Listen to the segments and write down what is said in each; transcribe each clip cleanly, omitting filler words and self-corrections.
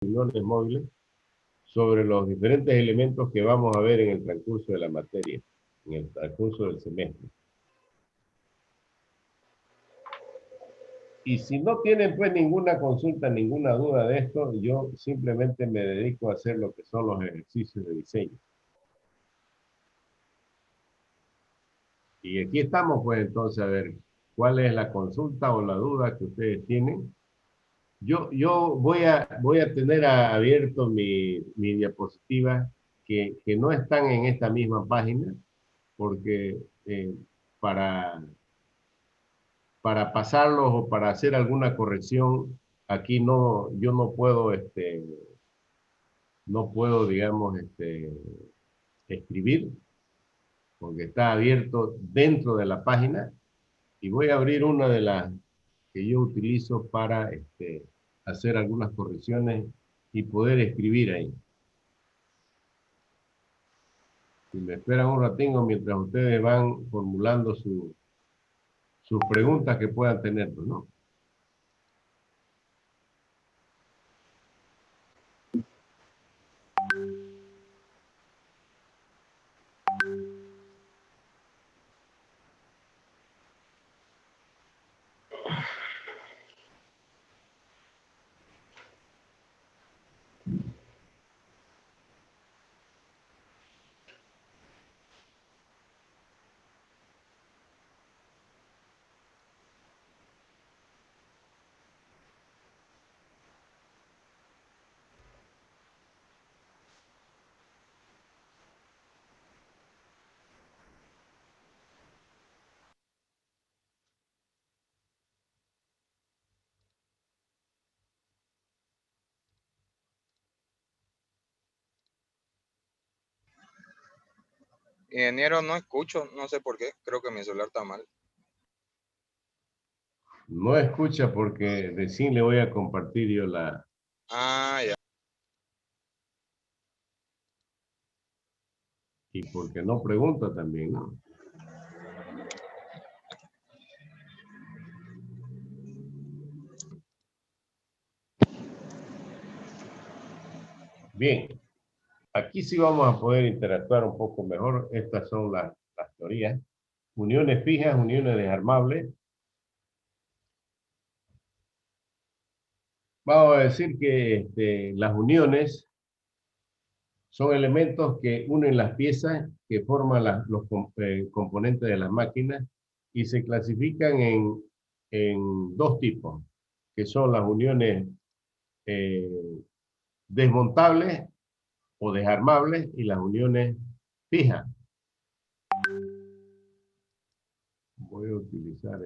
uniones móviles sobre los diferentes elementos que vamos a ver en el transcurso de la materia, en el transcurso del semestre. Y si no tienen pues ninguna consulta, ninguna duda de esto, yo simplemente me dedico a hacer lo que son los ejercicios de diseño. Y aquí estamos pues entonces a ver cuál es la consulta o la duda que ustedes tienen. Yo voy a tener abierto mi diapositiva que no están en esta misma página porque para, para pasarlos o para hacer alguna corrección, aquí no, yo no puedo, no puedo, digamos, escribir, porque está abierto dentro de la página, y voy a abrir una de las que yo utilizo para hacer algunas correcciones y poder escribir ahí. Si me esperan un ratingo mientras ustedes van formulando sus preguntas que puedan tener, ¿no? Ingeniero, no escucho, no sé por qué, creo que mi celular está mal. No escucha porque recién le voy a compartir yo la... Ah, ya. Y porque no pregunta también, ¿no? Bien, aquí sí vamos a poder interactuar un poco mejor. Estas son las teorías. Uniones fijas, uniones desarmables. Vamos a decir que las uniones son elementos que unen las piezas que forman los componentes de las máquinas y se clasifican en dos tipos, que son las uniones eh, desmontables o desarmables y las uniones fijas. Voy a utilizar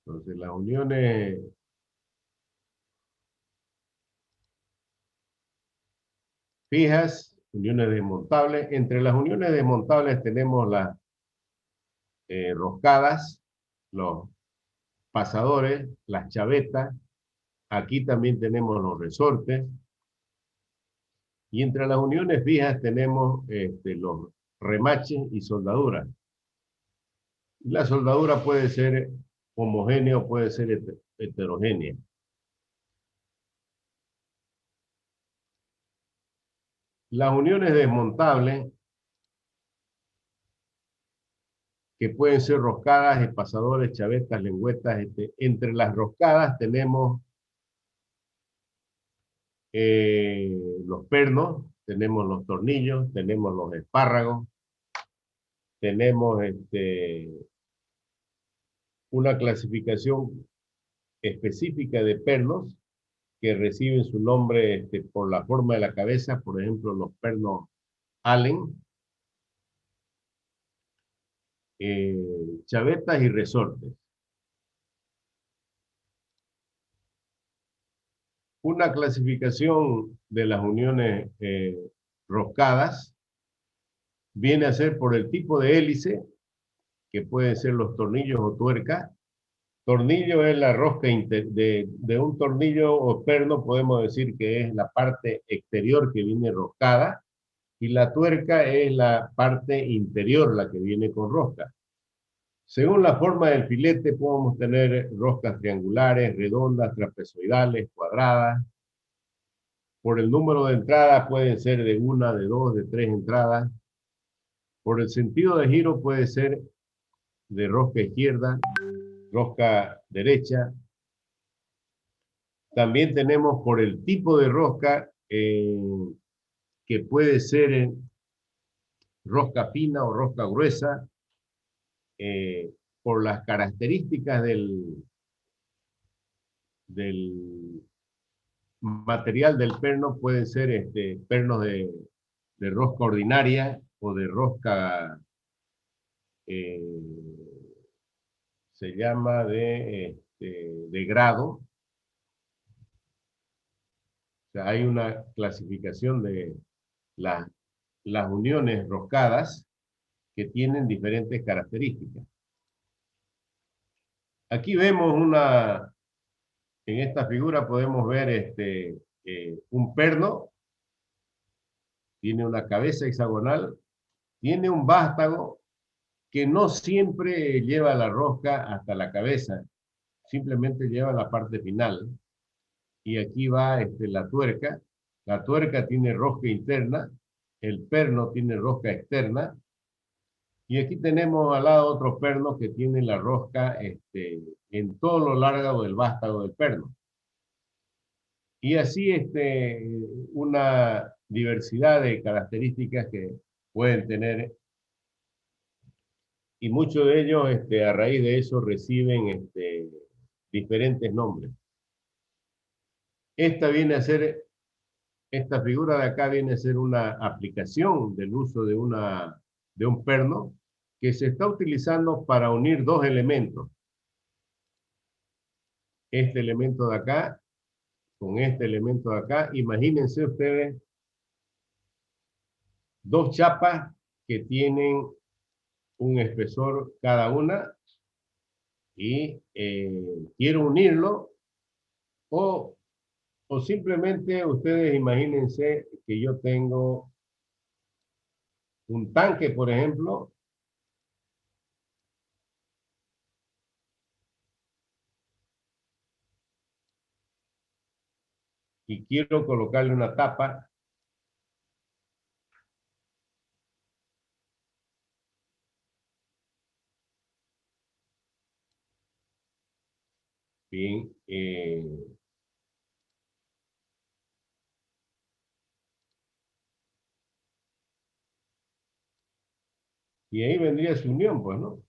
entonces las uniones fijas, uniones desmontables. Entre las uniones desmontables tenemos las roscadas, los pasadores, las chavetas. Aquí también tenemos los resortes. Y entre las uniones fijas tenemos los remaches y soldaduras. La soldadura puede ser homogénea o puede ser heterogénea. Las uniones desmontables, que pueden ser roscadas, espasadores, chavetas, lengüetas. Entre las roscadas tenemos los pernos, tenemos los tornillos, tenemos los espárragos, tenemos una clasificación específica de pernos que reciben su nombre por la forma de la cabeza, por ejemplo, los pernos Allen, chavetas y resortes. Una clasificación de las uniones roscadas viene a ser por el tipo de hélice, que pueden ser los tornillos o tuercas. Tornillo es la rosca de un tornillo o perno, podemos decir que es la parte exterior que viene roscada, y la tuerca es la parte interior, la que viene con rosca. Según la forma del filete, podemos tener roscas triangulares, redondas, trapezoidales, cuadradas. Por el número de entradas pueden ser de una, de dos, de tres entradas. Por el sentido de giro puede ser de rosca izquierda, rosca derecha. También tenemos por el tipo de rosca, que puede ser rosca fina o rosca gruesa, por las características del material del perno, pueden ser pernos de rosca ordinaria o de rosca, eh, se llama de grado. O sea, hay una clasificación de las uniones roscadas que tienen diferentes características. Aquí vemos en esta figura podemos ver un perno, tiene una cabeza hexagonal, tiene un vástago que no siempre lleva la rosca hasta la cabeza, simplemente lleva la parte final. Y aquí va la tuerca tiene rosca interna, el perno tiene rosca externa, y aquí tenemos al lado otro perno que tiene la rosca en todo lo largo del vástago del perno. Y así una diversidad de características que pueden tener, y muchos de ellos a raíz de eso reciben diferentes nombres. Esta figura de acá viene a ser una aplicación del uso de un perno que se está utilizando para unir dos elementos. Este elemento de acá con este elemento de acá. Imagínense ustedes dos chapas que tienen un espesor cada una y quiero unirlo, o simplemente ustedes imagínense que yo tengo un tanque, por ejemplo, y quiero colocarle una tapa. Bien, y ahí vendría su unión, pues, ¿no?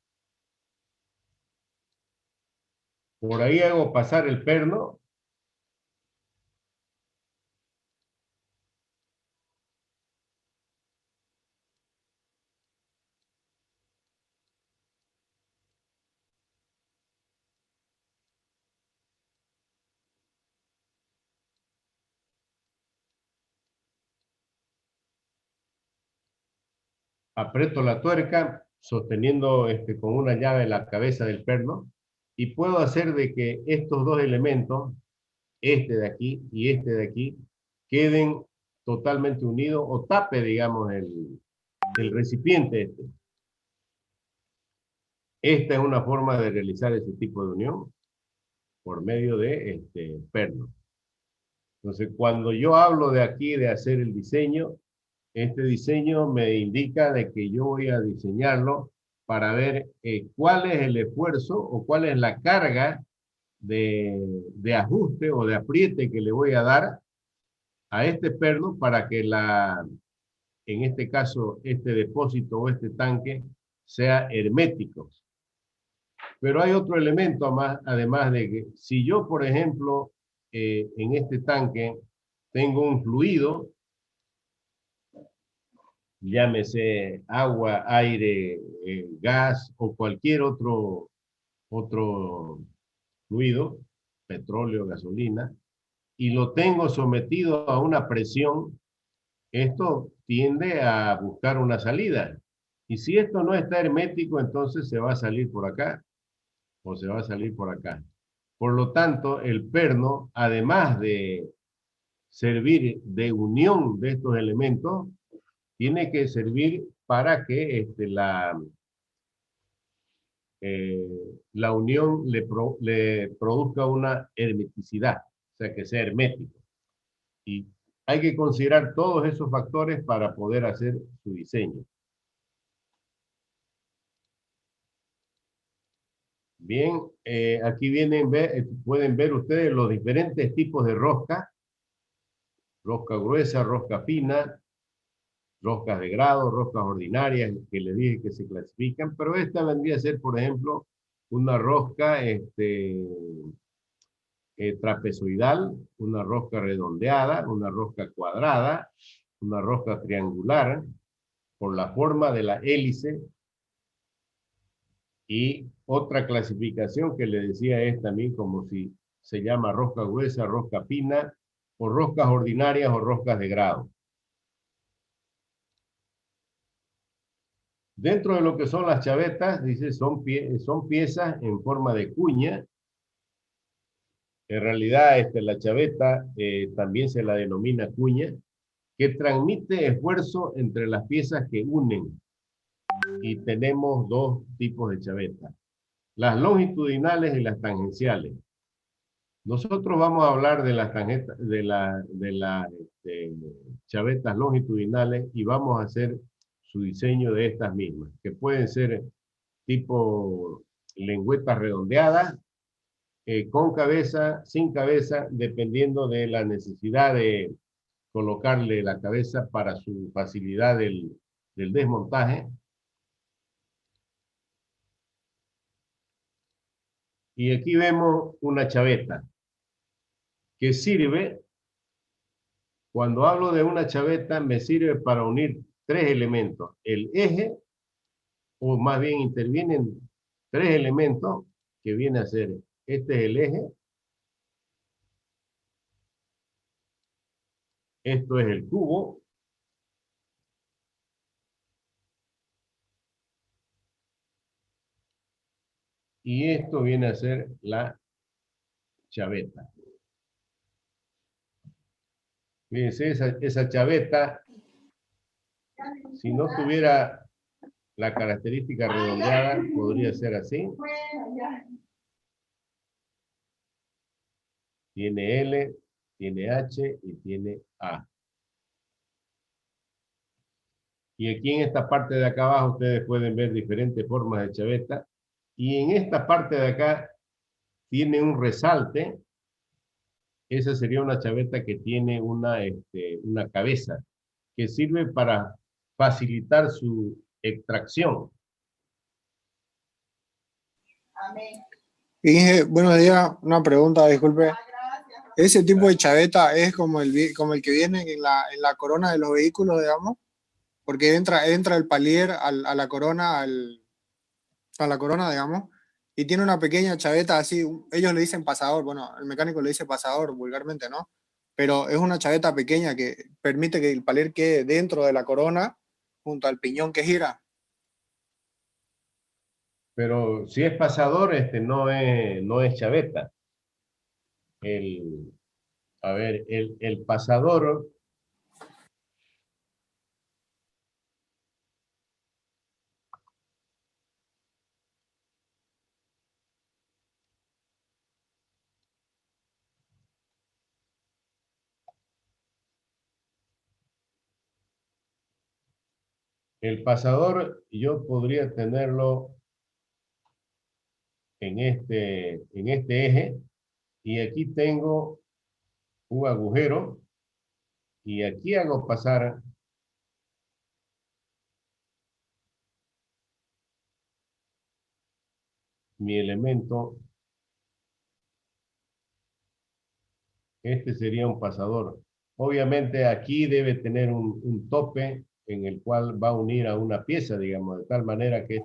Por ahí hago pasar el perno. Aprieto la tuerca sosteniendo con una llave la cabeza del perno y puedo hacer de que estos dos elementos, este de aquí y este de aquí, queden totalmente unidos o tape, digamos, el recipiente este. Esta es una forma de realizar ese tipo de unión por medio de perno. Entonces, cuando yo hablo de aquí de hacer el diseño, este diseño me indica de que yo voy a diseñarlo para ver cuál es el esfuerzo o cuál es la carga de ajuste o de apriete que le voy a dar a este perno para que en este caso, este depósito o este tanque sea hermético. Pero hay otro elemento más, además de que si yo, por ejemplo, en este tanque tengo un fluido, llámese agua, aire, gas o cualquier otro fluido, petróleo, gasolina, y lo tengo sometido a una presión, esto tiende a buscar una salida. Y si esto no está hermético, entonces se va a salir por acá o se va a salir por acá. Por lo tanto, el perno, además de servir de unión de estos elementos, tiene que servir para que eh, la unión le produzca una hermeticidad, o sea, que sea hermético. Y hay que considerar todos esos factores para poder hacer su diseño. Bien, aquí pueden ver ustedes los diferentes tipos de rosca. Rosca gruesa, rosca fina, roscas de grado, roscas ordinarias, que les dije que se clasifican, pero esta vendría a ser, por ejemplo, una rosca trapezoidal, una rosca redondeada, una rosca cuadrada, una rosca triangular, por la forma de la hélice, y otra clasificación que le decía es también como si se llama rosca gruesa, rosca fina, o roscas ordinarias o roscas de grado. Dentro de lo que son las chavetas, dice, son piezas en forma de cuña. En realidad, la chaveta también se la denomina cuña, que transmite esfuerzo entre las piezas que unen. Y tenemos dos tipos de chavetas, las longitudinales y las tangenciales. Nosotros vamos a hablar de las chavetas longitudinales y vamos a hacer su diseño de estas mismas, que pueden ser tipo lengüetas redondeadas, con cabeza, sin cabeza, dependiendo de la necesidad de colocarle la cabeza para su facilidad del desmontaje. Y aquí vemos una chaveta que sirve, cuando hablo de una chaveta, me sirve para unir tres elementos. El eje, o más bien intervienen tres elementos que viene a ser, este es el eje, esto es el tubo, y esto viene a ser la chaveta. Fíjense, esa chaveta, si no tuviera la característica redondeada, podría ser así. Tiene L, tiene H y tiene A. Y aquí en esta parte de acá abajo ustedes pueden ver diferentes formas de chaveta. Y en esta parte de acá tiene un resalte. Esa sería una chaveta que tiene una cabeza que sirve para facilitar su extracción. Inge, buenos días. Una pregunta, disculpe. ¿Ese tipo de chaveta es como el que viene en la corona de los vehículos, digamos? Porque entra el palier a la corona, a la corona, digamos, y tiene una pequeña chaveta así, ellos le dicen pasador, bueno, el mecánico le dice pasador vulgarmente, ¿no? Pero es una chaveta pequeña que permite que el palier quede dentro de la corona junto al piñón que gira. Pero si es pasador, no es chaveta. A ver, el pasador, yo podría tenerlo en este eje, y aquí tengo un agujero, y aquí hago pasar mi elemento. Este sería un pasador. Obviamente aquí debe tener un tope en el cual va a unir a una pieza, digamos, de tal manera que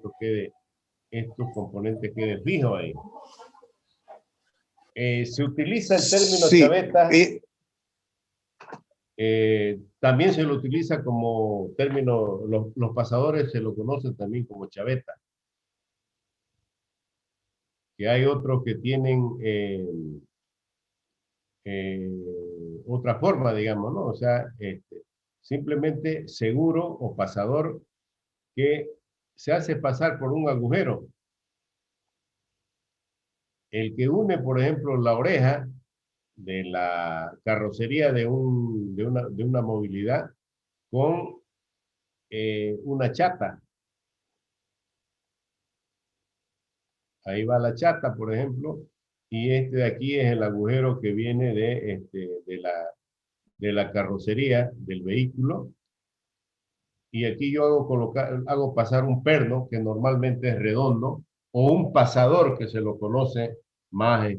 estos componentes queden fijos ahí. Se utiliza el término Sí, chaveta, también se lo utiliza como término, los pasadores se lo conocen también como chaveta. Que hay otros que tienen otra forma, digamos, ¿no? O sea, simplemente seguro o pasador que se hace pasar por un agujero. El que une, por ejemplo, la oreja de la carrocería de una movilidad con una chata. Ahí va la chata, por ejemplo, y este de aquí es el agujero que viene de la carrocería del vehículo. Y aquí yo hago pasar un perno que normalmente es redondo, o un pasador que se lo conoce más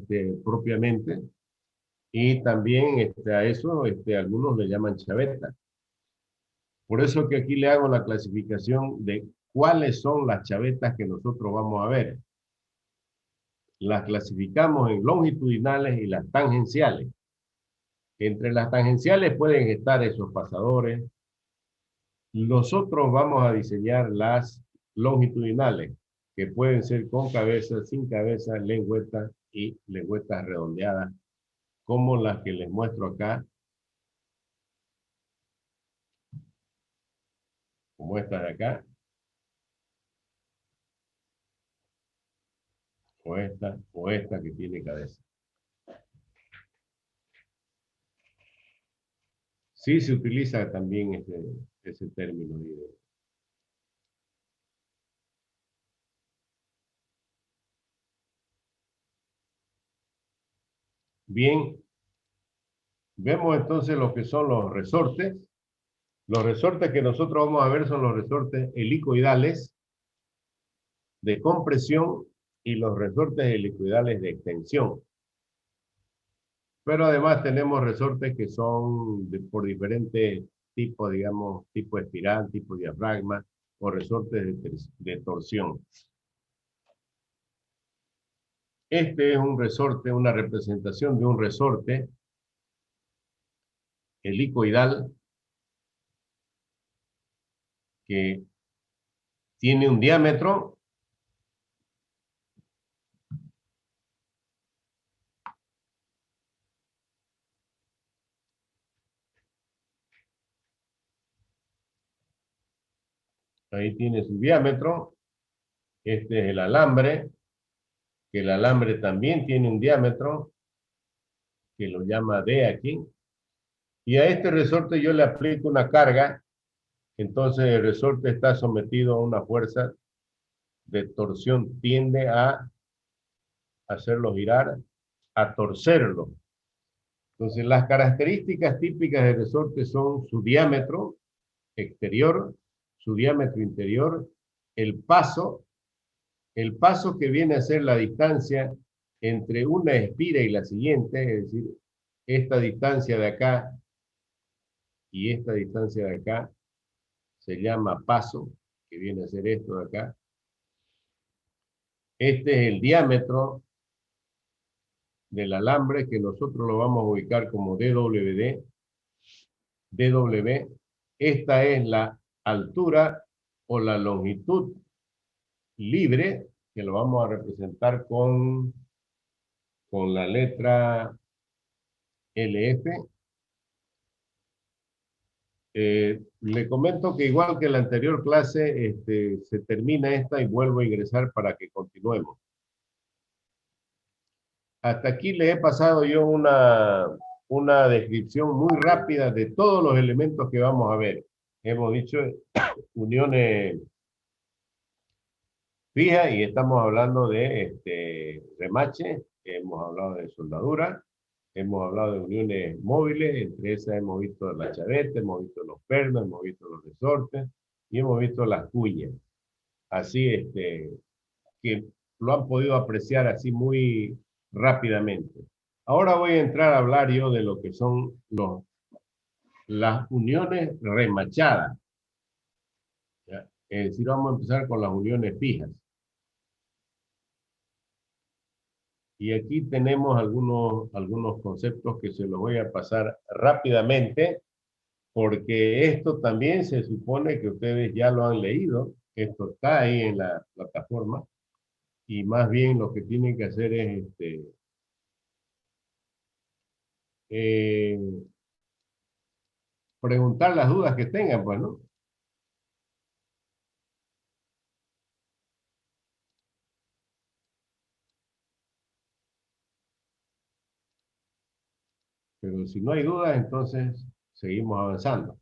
propiamente. Y también a eso algunos le llaman chaveta. Por eso que aquí le hago la clasificación de cuáles son las chavetas que nosotros vamos a ver. Las clasificamos en longitudinales y las tangenciales. Entre las tangenciales pueden estar esos pasadores. Nosotros vamos a diseñar las longitudinales, que pueden ser con cabeza, sin cabeza, lengüetas y lengüetas redondeadas, como las que les muestro acá, como esta de acá, o esta que tiene cabeza. Sí se utiliza también ese término. Bien, vemos entonces lo que son los resortes. Los resortes que nosotros vamos a ver son los resortes helicoidales de compresión y los resortes helicoidales de extensión. Pero además tenemos resortes que son por diferentes tipos, digamos, tipo espiral, tipo diafragma o resortes de torsión. Este es un resorte, una representación de un resorte helicoidal que tiene un diámetro ahí tiene su diámetro. Este es el alambre, que el alambre también tiene un diámetro, que lo llama D aquí. Y a este resorte yo le aplico una carga, entonces el resorte está sometido a una fuerza de torsión, tiende a hacerlo girar, a torcerlo. Entonces las características típicas del resorte son su diámetro exterior, su diámetro interior, el paso que viene a ser la distancia entre una espira y la siguiente, es decir, esta distancia de acá y esta distancia de acá se llama paso, que viene a ser esto de acá. Este es el diámetro del alambre que nosotros lo vamos a ubicar como DWD. DW. Esta es la altura o la longitud libre, que lo vamos a representar con la letra LF. Le comento que igual que la anterior clase, se termina esta y vuelvo a ingresar para que continuemos. Hasta aquí le he pasado yo una descripción muy rápida de todos los elementos que vamos a ver. Hemos dicho uniones fijas y estamos hablando de remache, hemos hablado de soldadura, hemos hablado de uniones móviles, entre esas hemos visto la chaveta, hemos visto los pernos, hemos visto los resortes y hemos visto las cuñas. Así que lo han podido apreciar así muy rápidamente. Ahora voy a entrar a hablar yo de lo que son las uniones remachadas. ¿Ya? Es decir, vamos a empezar con las uniones fijas. Y aquí tenemos algunos conceptos que se los voy a pasar rápidamente, porque esto también se supone que ustedes ya lo han leído. Esto está ahí en la plataforma. Y más bien lo que tienen que hacer es eh, preguntar las dudas que tengan, pues, ¿no? Pero si no hay dudas, entonces seguimos avanzando.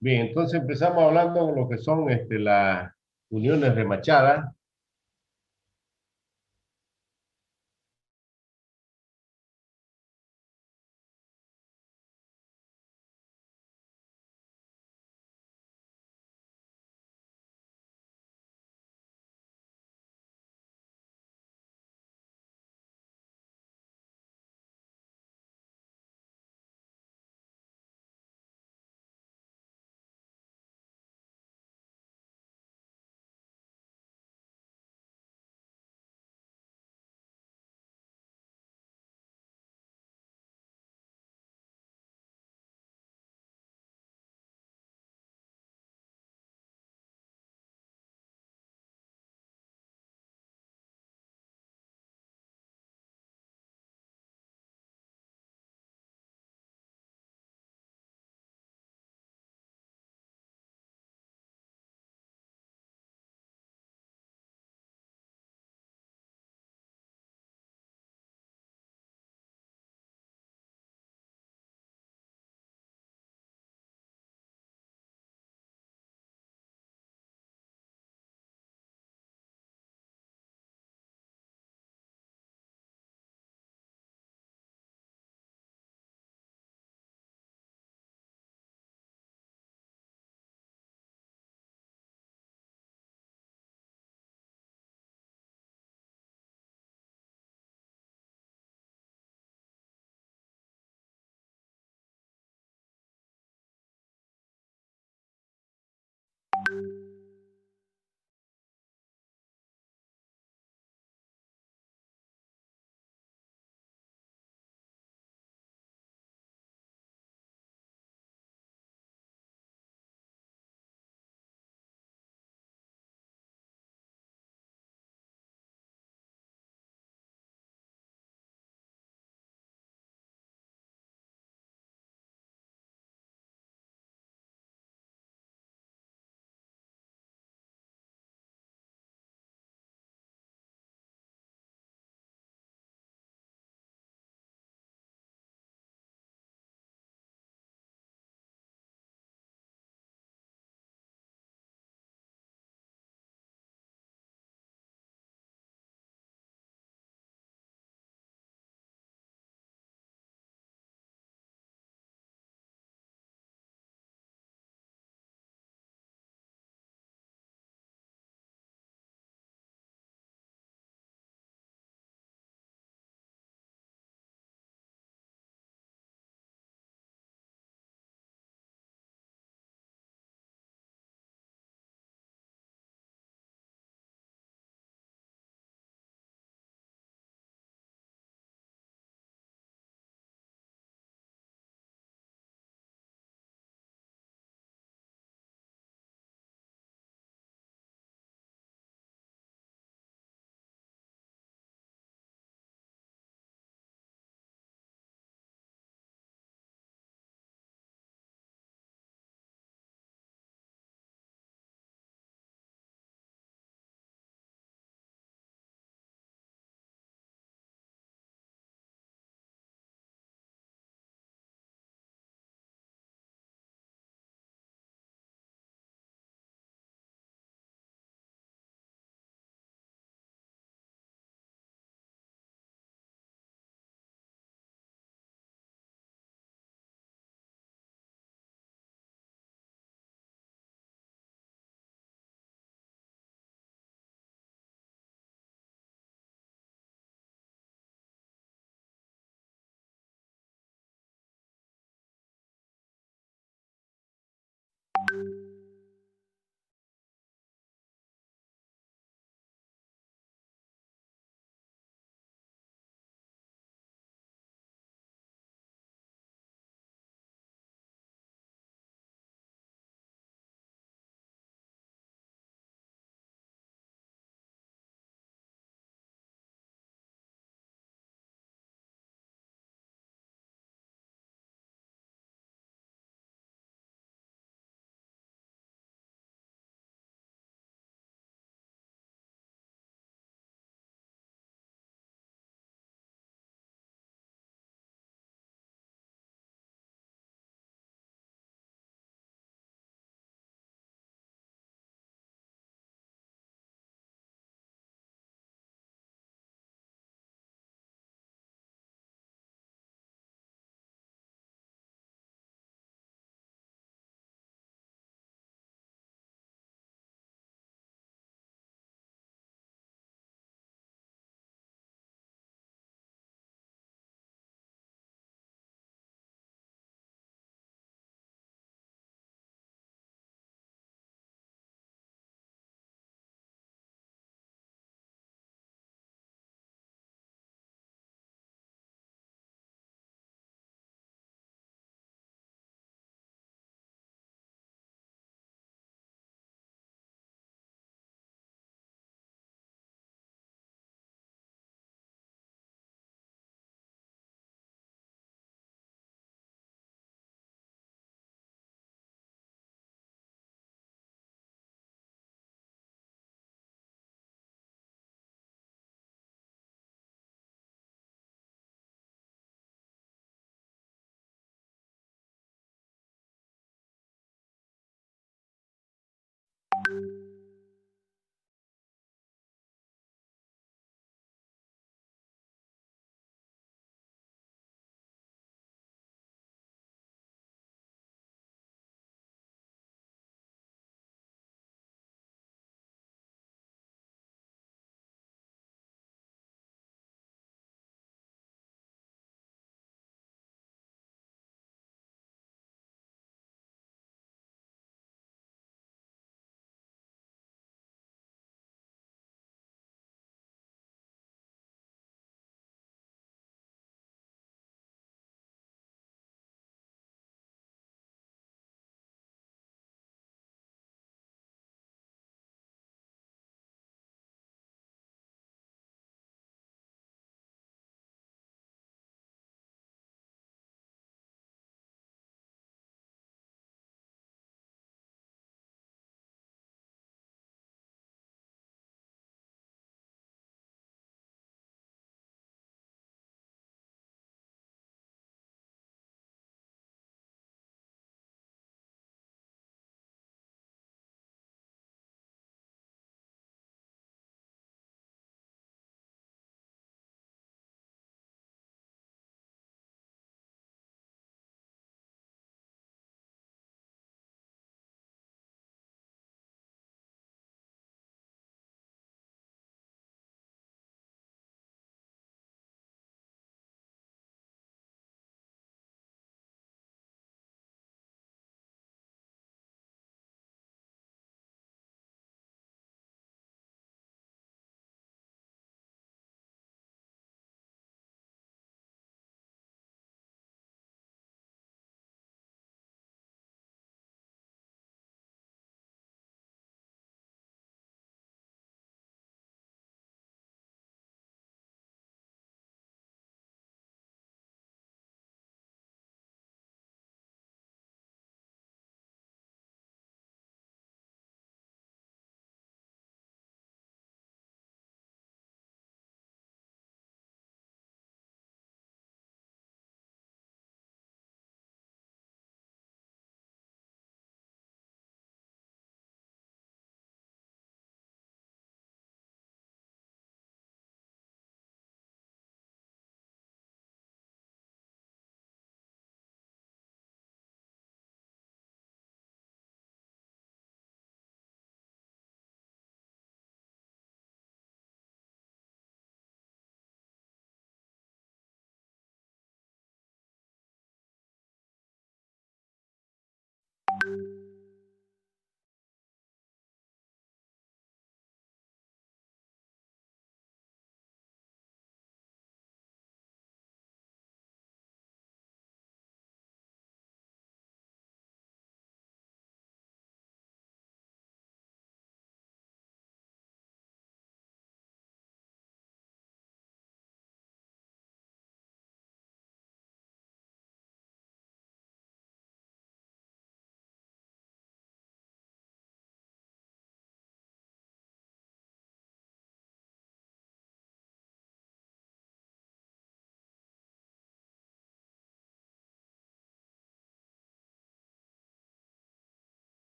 Bien, entonces empezamos hablando de lo que son las uniones remachadas.